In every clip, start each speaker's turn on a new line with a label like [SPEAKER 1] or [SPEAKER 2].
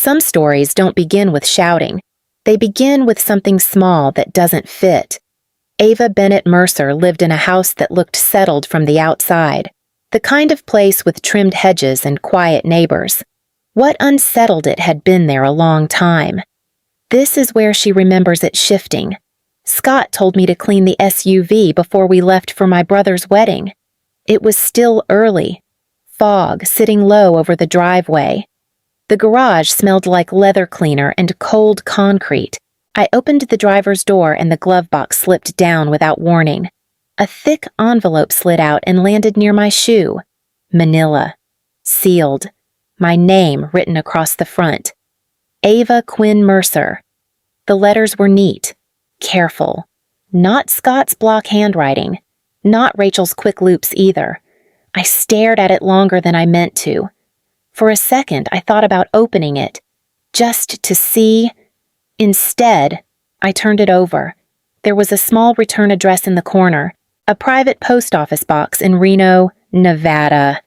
[SPEAKER 1] Some stories don't begin with shouting. They begin with something small that doesn't fit. Ava Bennett Mercer lived in a house that looked settled from the outside, the kind of place with trimmed hedges and quiet neighbors. What unsettled it had been there a long time. This is where she remembers it shifting. Scott told me to clean the SUV before we left for my brother's wedding. It was still early. Fog sitting low over the driveway. The garage smelled like leather cleaner and cold concrete. I opened the driver's door and the glove box slipped down without warning. A thick envelope slid out and landed near my shoe. Manila. Sealed. My name written across the front. Ava Quinn Mercer. The letters were neat. Careful. Not Scott's block handwriting. Not Rachel's quick loops either. I stared at it longer than I meant to. For a second, I thought about opening it, just to see. Instead, I turned it over. There was a small return address in the corner, a private post office box in Reno, Nevada.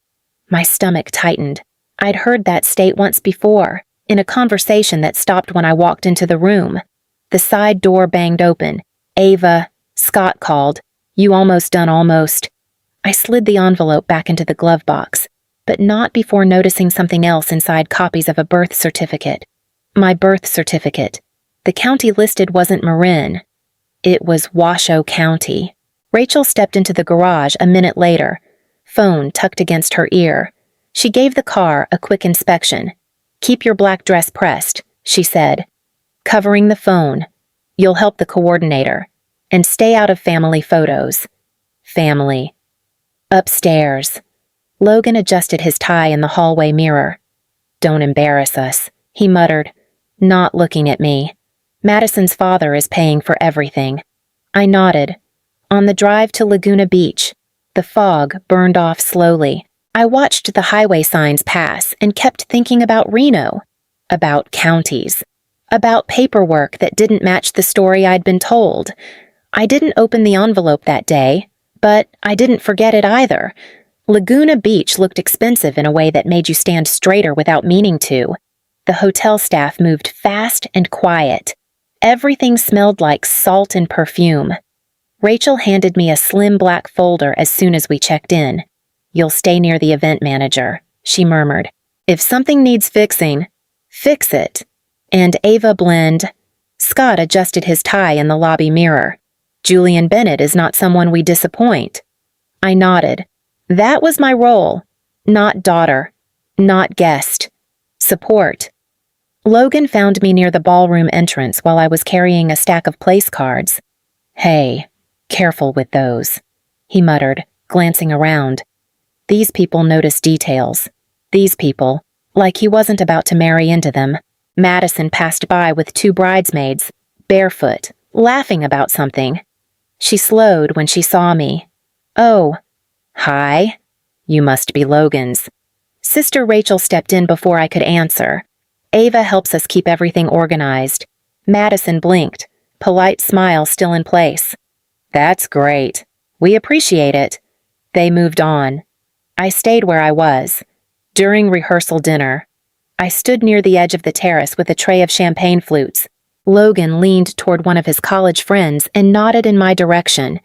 [SPEAKER 1] My stomach tightened. I'd heard that state once before, in a conversation that stopped when I walked into the room. The side door banged open. Ava, Scott called. You almost done almost. I slid the envelope back into the glove box, but not before noticing something else inside copies of a birth certificate. My birth certificate. The county listed wasn't Marin. It was Washoe County. Rachel stepped into the garage a minute later, phone tucked against her ear. She gave the car a quick inspection. Keep your black dress pressed, she said. Covering the phone. You'll help the coordinator. And stay out of family photos. Family. Upstairs. Logan adjusted his tie in the hallway mirror. Don't embarrass us, he muttered, not looking at me. Madison's father is paying for everything. I nodded. On the drive to Laguna Beach, the fog burned off slowly. I watched the highway signs pass and kept thinking about Reno, about counties, about paperwork that didn't match the story I'd been told. I didn't open the envelope that day, but I didn't forget it either. Laguna Beach looked expensive in a way that made you stand straighter without meaning to. The hotel staff moved fast and quiet. Everything smelled like salt and perfume. Rachel handed me a slim black folder as soon as we checked in. You'll stay near the event manager, she murmured. If something needs fixing, fix it. And Ava blind. Scott adjusted his tie in the lobby mirror. Julian Bennett is not someone we disappoint. I nodded. That was my role. Not daughter. Not guest. Support. Logan found me near the ballroom entrance while I was carrying a stack of place cards. Hey, careful with those, he muttered, glancing around. These people notice details. These people, like he wasn't about to marry into them. Madison passed by with 2 bridesmaids, barefoot, laughing about something. She slowed when she saw me. Oh, hi. You must be Logan's. Sister Rachel stepped in before I could answer. Ava helps us keep everything organized. Madison blinked, polite smile still in place. That's great. We appreciate it. They moved on. I stayed where I was. During rehearsal dinner, I stood near the edge of the terrace with a tray of champagne flutes. Logan leaned toward one of his college friends and nodded in my direction.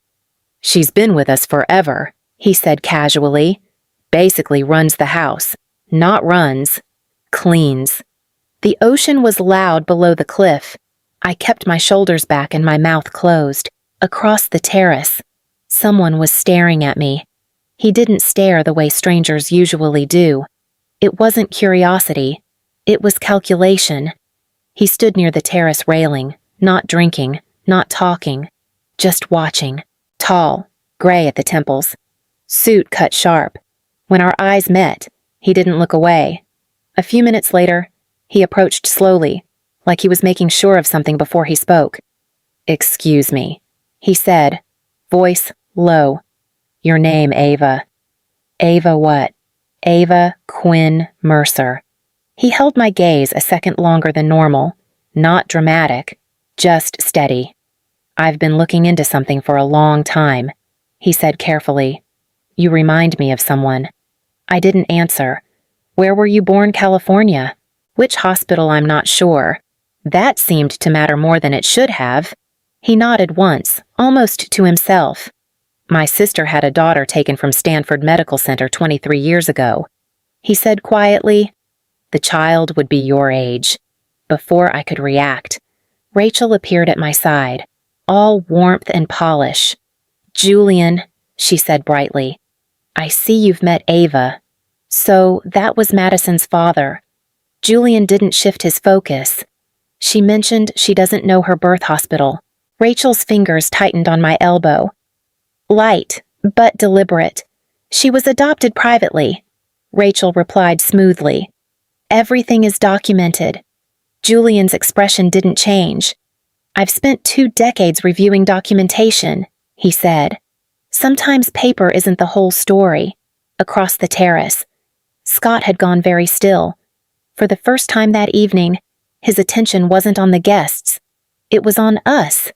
[SPEAKER 1] She's been with us forever, he said casually. Basically runs the house. Not runs. Cleans. The ocean was loud below the cliff. I kept my shoulders back and my mouth closed. Across the terrace, someone was staring at me. He didn't stare the way strangers usually do. It wasn't curiosity. It was calculation. He stood near the terrace railing, not drinking, not talking, just watching. Tall, gray at the temples. Suit cut sharp. When our eyes met, he didn't look away. A few minutes later, he approached slowly, like he was making sure of something before he spoke. Excuse me, he said, voice low. Your name, Ava. Ava what? Ava Quinn Mercer. He held my gaze a second longer than normal. Not dramatic, just steady. I've been looking into something for a long time, he said carefully. You remind me of someone. I didn't answer. Where were you born, California? Which hospital, I'm not sure. That seemed to matter more than it should have. He nodded once, almost to himself. My sister had a daughter taken from Stanford Medical Center 23 years ago. He said quietly, "The child would be your age." Before I could react, Rachel appeared at my side, all warmth and polish. "Julian," she said brightly, "I see you've met Ava. So that was Madison's father." Julian didn't shift his focus. "She mentioned she doesn't know her birth hospital." Rachel's fingers tightened on my elbow. "Light, but deliberate. She was adopted privately," Rachel replied smoothly. "Everything is documented." Julian's expression didn't change. "I've spent 2 decades reviewing documentation," he said. "Sometimes paper isn't the whole story." Across the terrace, Scott had gone very still. For the first time that evening, his attention wasn't on the guests. It was on us.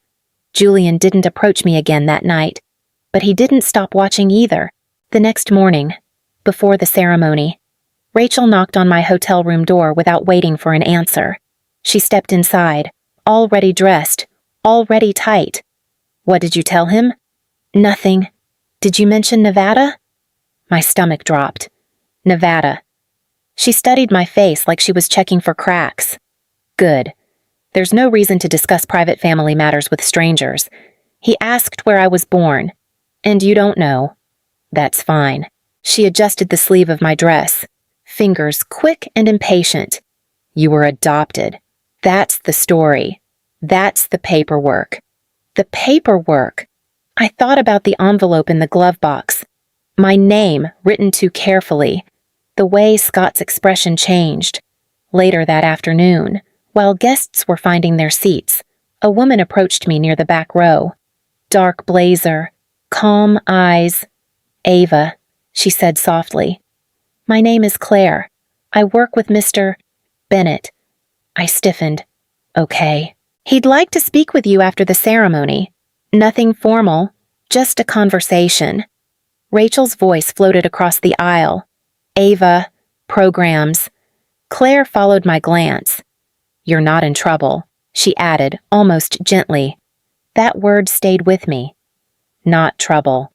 [SPEAKER 1] Julian didn't approach me again that night, but he didn't stop watching either. The next morning, before the ceremony, Rachel knocked on my hotel room door without waiting for an answer. She stepped inside, already dressed, already tight. "What did you tell him?" "Nothing. Did you mention Nevada?" My stomach dropped. "Nevada." She studied my face like she was checking for cracks. "Good. There's no reason to discuss private family matters with strangers." He asked where I was born. "And you don't know?" "That's fine." She adjusted the sleeve of my dress, fingers quick and impatient. "You were adopted. That's the story. That's the paperwork." The paperwork! I thought about the envelope in the glove box. My name written too carefully. The way Scott's expression changed. Later that afternoon, while guests were finding their seats, a woman approached me near the back row. Dark blazer, calm eyes. "Ava," she said softly. "My name is Claire. I work with Mr. Bennett." I stiffened. "Okay." "He'd like to speak with you after the ceremony. Nothing formal, just a conversation." Rachel's voice floated across the aisle. "Ava, programs." Claire followed my glance. "You're not in trouble," she added, almost gently. That word stayed with me. Not trouble.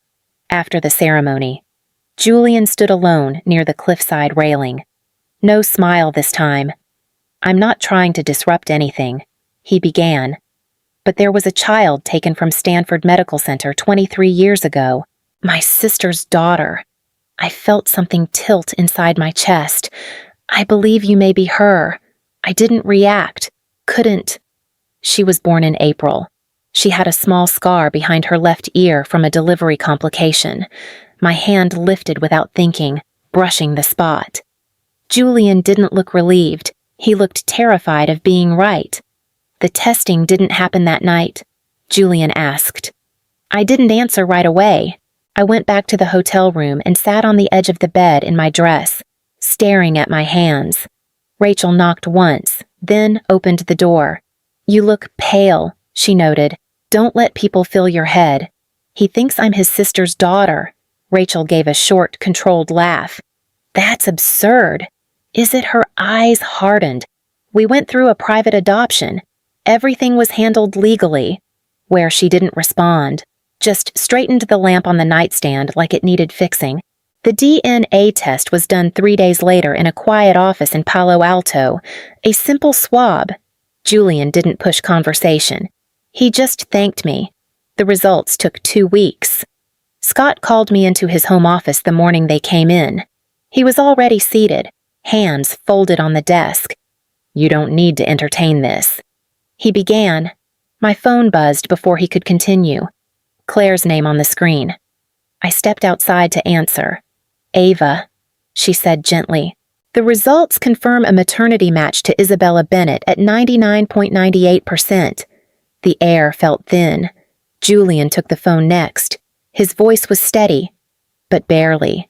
[SPEAKER 1] After the ceremony, Julian stood alone near the cliffside railing. No smile this time. "I'm not trying to disrupt anything," he began. "But there was a child taken from Stanford Medical Center 23 years ago. My sister's daughter." I felt something tilt inside my chest. "I believe you may be her." I didn't react. Couldn't. She was born in April. She had a small scar behind her left ear from a delivery complication. My hand lifted without thinking, brushing the spot. Julian didn't look relieved. He looked terrified of being right. "The testing didn't happen that night?" Julian asked. I didn't answer right away. I went back to the hotel room and sat on the edge of the bed in my dress, staring at my hands. Rachel knocked once, then opened the door. "You look pale," she noted. "Don't let people fill your head." "He thinks I'm his sister's daughter." Rachel gave a short, controlled laugh. "That's absurd." Is it her eyes hardened? "We went through a private adoption. Everything was handled legally." Where she didn't respond, just straightened the lamp on the nightstand like it needed fixing. The DNA test was done 3 days later in a quiet office in Palo Alto. A simple swab. Julian didn't push conversation. He just thanked me. The results took 2 weeks. Scott called me into his home office the morning they came in. He was already seated, hands folded on the desk. "You don't need to entertain this." He began. My phone buzzed before he could continue. Claire's name on the screen. I stepped outside to answer. "Ava," she said gently. "The results confirm a maternity match to Isabella Bennett at 99.98%. The air felt thin. Julian took the phone next. His voice was steady, but barely.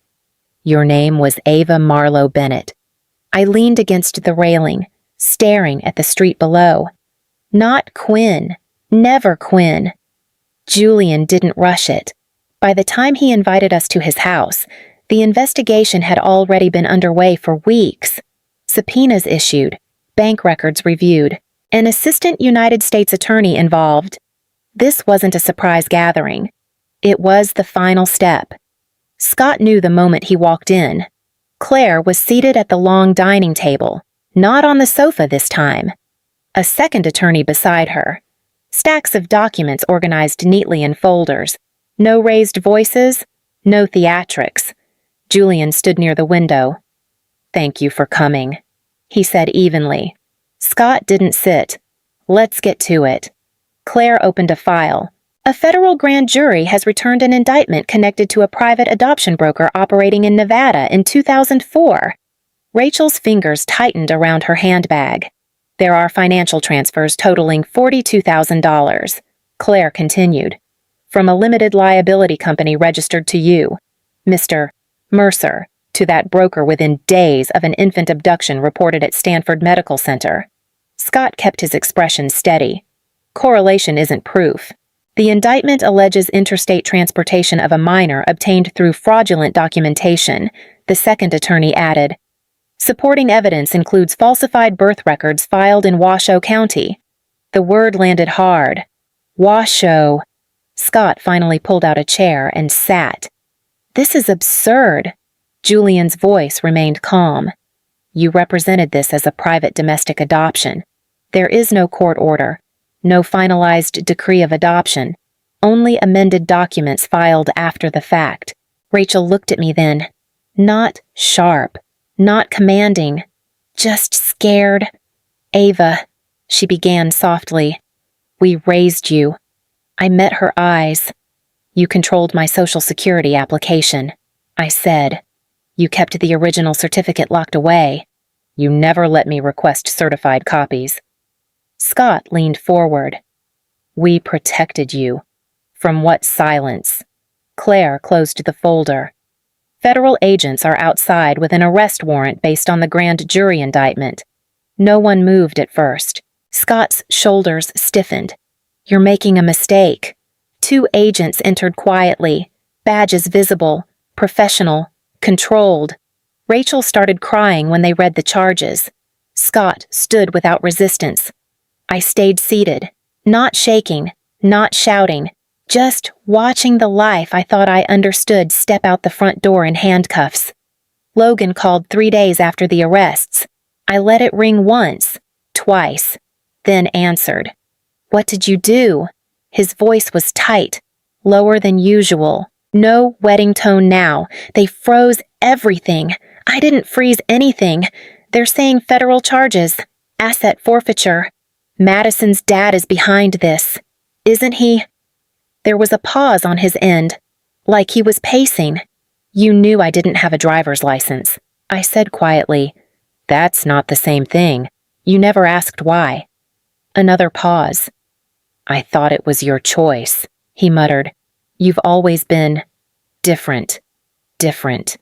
[SPEAKER 1] "Your name was Ava Marlowe Bennett." I leaned against the railing, staring at the street below. Not Quinn. Never Quinn. Julian didn't rush it. By the time he invited us to his house, the investigation had already been underway for weeks. Subpoenas issued, bank records reviewed, an assistant United States attorney involved. This wasn't a surprise gathering. It was the final step. Scott knew the moment he walked in. Claire was seated at the long dining table, not on the sofa this time. A second attorney beside her. Stacks of documents organized neatly in folders. No raised voices, no theatrics. Julian stood near the window. "Thank you for coming," he said evenly. Scott didn't sit. "Let's get to it." Claire opened a file. A federal grand jury has returned an indictment connected to a private adoption broker operating in Nevada in 2004. Rachel's fingers tightened around her handbag. "There are financial transfers totaling $42,000. Claire continued. "From a limited liability company registered to you, Mr. Mercer, to that broker within days of an infant abduction reported at Stanford Medical Center." Scott kept his expression steady. "Correlation isn't proof. The indictment alleges interstate transportation of a minor obtained through fraudulent documentation," the second attorney added. "Supporting evidence includes falsified birth records filed in Washoe County." The word landed hard. Washoe. Scott finally pulled out a chair and sat. "This is absurd." Julian's voice remained calm. "You represented this as a private domestic adoption. There is no court order, no finalized decree of adoption, only amended documents filed after the fact." Rachel looked at me then. Not sharp, not commanding, just scared. "Ava," she began softly, "we raised you." I met her eyes. "You controlled my Social Security application," I said. "You kept the original certificate locked away. You never let me request certified copies." Scott leaned forward. "We protected you. From what silence?" Claire closed the folder. "Federal agents are outside with an arrest warrant based on the grand jury indictment." No one moved at first. Scott's shoulders stiffened. "You're making a mistake." Two agents entered quietly, badges visible, professional, controlled. Rachel started crying when they read the charges. Scott stood without resistance. I stayed seated, not shaking, not shouting, just watching the life I thought I understood step out the front door in handcuffs. Logan called 3 days after the arrests. I let it ring once, twice, then answered. "What did you do?" His voice was tight, lower than usual. No wedding tone now. They froze everything. I didn't freeze anything. They're saying federal charges, asset forfeiture. Madison's dad is behind this. Isn't he? There was a pause on his end, like he was pacing. "You knew I didn't have a driver's license," I said quietly. "That's not the same thing. You never asked why." Another pause. "I thought it was your choice," he muttered. "You've always been different. Different.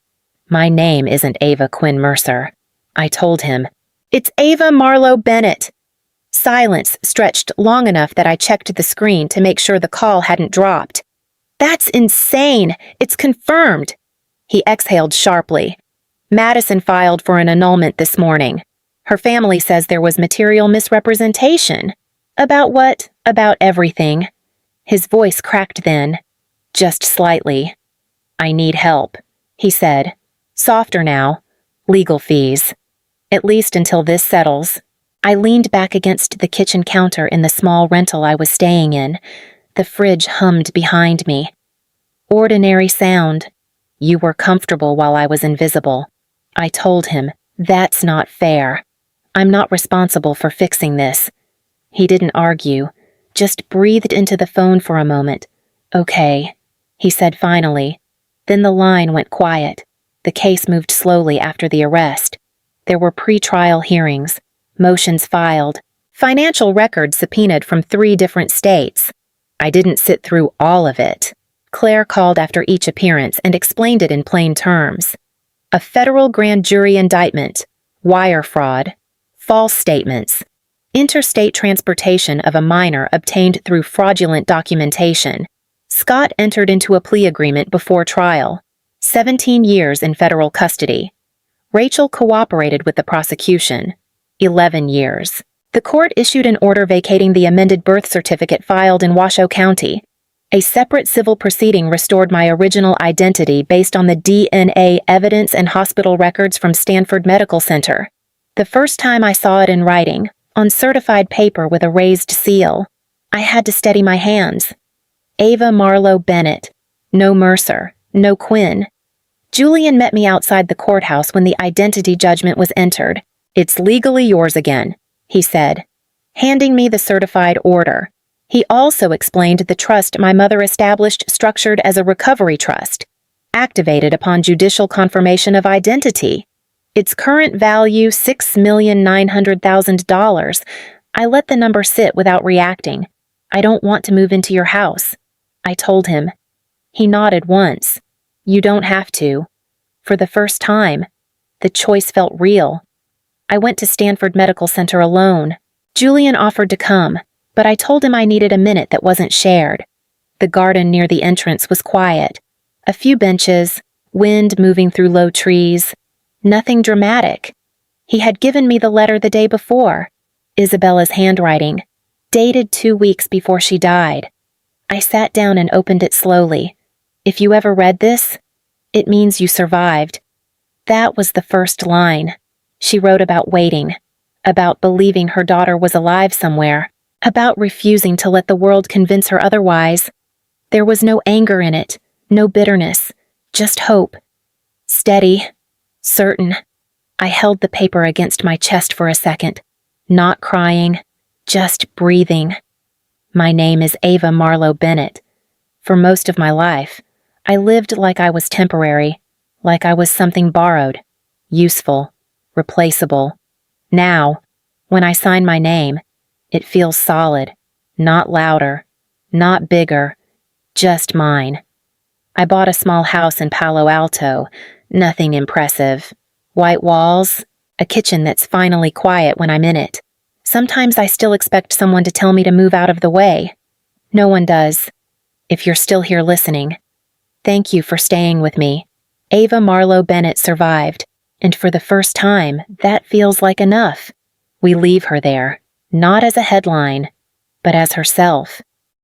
[SPEAKER 1] My name isn't Ava Quinn Mercer." I told him. "It's Ava Marlowe Bennett." Silence stretched long enough that I checked the screen to make sure the call hadn't dropped. "That's insane. It's confirmed." He exhaled sharply. "Madison filed for an annulment this morning. Her family says there was material misrepresentation." "About what? About everything." His voice cracked then, just slightly. "I need help," he said. Softer now. "Legal fees. At least until this settles." I leaned back against the kitchen counter in the small rental I was staying in. The fridge hummed behind me. Ordinary sound. "You were comfortable while I was invisible." I told him, "That's not fair. I'm not responsible for fixing this." He didn't argue, just breathed into the phone for a moment. "Okay," he said finally. Then the line went quiet. The case moved slowly after the arrest. There were pre-trial hearings, motions filed, financial records subpoenaed from 3 different states. I didn't sit through all of it. Claire called after each appearance and explained it in plain terms. A federal grand jury indictment, wire fraud, false statements, interstate transportation of a minor obtained through fraudulent documentation. Scott entered into a plea agreement before trial, 17 years in federal custody. Rachel cooperated with the prosecution. 11 years. The court issued an order vacating the amended birth certificate filed in Washoe County. A separate civil proceeding restored my original identity based on the DNA evidence and hospital records from Stanford Medical Center. The first time I saw it in writing, on certified paper with a raised seal, I had to steady my hands. Ava Marlowe Bennett. No Mercer. No Quinn. Julian met me outside the courthouse when the identity judgment was entered. "It's legally yours again," he said, handing me the certified order. He also explained the trust my mother established, structured as a recovery trust, activated upon judicial confirmation of identity. Its current value, $6,900,000. I let the number sit without reacting. "I don't want to move into your house," I told him. He nodded once. "You don't have to." For the first time, the choice felt real. I went to Stanford Medical Center alone. Julian offered to come, but I told him I needed a minute that wasn't shared. The garden near the entrance was quiet. A few benches, wind moving through low trees. Nothing dramatic. He had given me the letter the day before. Isabella's handwriting, dated 2 weeks before she died. I sat down and opened it slowly. "If you ever read this, it means you survived." That was the first line. She wrote about waiting, about believing her daughter was alive somewhere, about refusing to let the world convince her otherwise. There was no anger in it, no bitterness, just hope. Steady, certain. I held the paper against my chest for a second, not crying, just breathing. My name is Ava Marlowe Bennett. For most of my life, I lived like I was temporary, like I was something borrowed, useful, replaceable. Now, when I sign my name, it feels solid, not louder, not bigger, just mine. I bought a small house in Palo Alto, nothing impressive. White walls, a kitchen that's finally quiet when I'm in it. Sometimes I still expect someone to tell me to move out of the way. No one does. If you're still here listening, thank you for staying with me. Ava Marlowe Bennett survived, and for the first time, that feels like enough. We leave her there, not as a headline, but as herself.